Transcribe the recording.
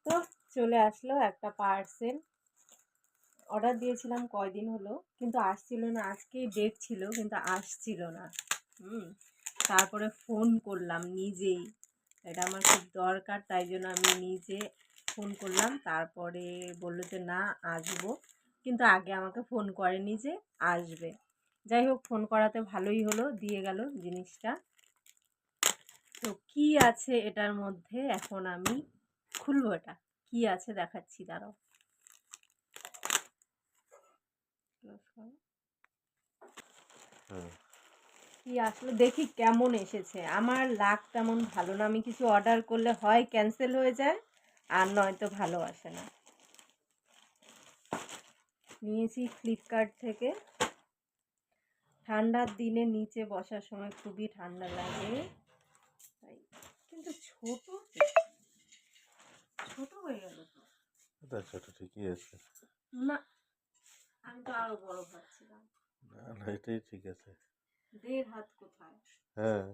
তো চলে আসলো একটা পার্সেল। অর্ডার দিয়েছিলাম কয়দিন হলো, কিন্তু আসছিল না। আজকেই ডেট ছিল কিন্তু আসছিল না। তারপরে ফোন করলাম নিজেই, এটা আমার খুব দরকার, তাই জন্য আমি নিজে ফোন করলাম। তারপরে বললো যে না আসবো, কিন্তু আগে আমাকে ফোন করেনি যে আসবে। যাই হোক, ফোন করাতে ভালোই হলো, দিয়ে গেল জিনিসটা। তো কি আছে এটার মধ্যে এখন আমি খুলবো। এটা কি আছে দেখাচ্ছি, দাঁড়াও। কি আসলে দেখি কেমন এসেছে। আমার লাক তেমন ভালো না, আমি কিছু অর্ডার করলে হয় ক্যান্সেল হয়ে যায় আর নয়তো ভালো আসে না। নিয়েছি ফ্লিপকার্ট থেকে। ঠান্ডার দিনে নিচে বসার সময় খুবই ঠান্ডা লাগে, তাই। কিন্তু ছোট ছোট হয়ে গেল তো। এটা ছোট ঠিকই আছে। না, আমি তো আরো বড় ভাবছিলাম। না না, এটাই ঠিক আছে। 1.5 হাত কোথায়? হ্যাঁ।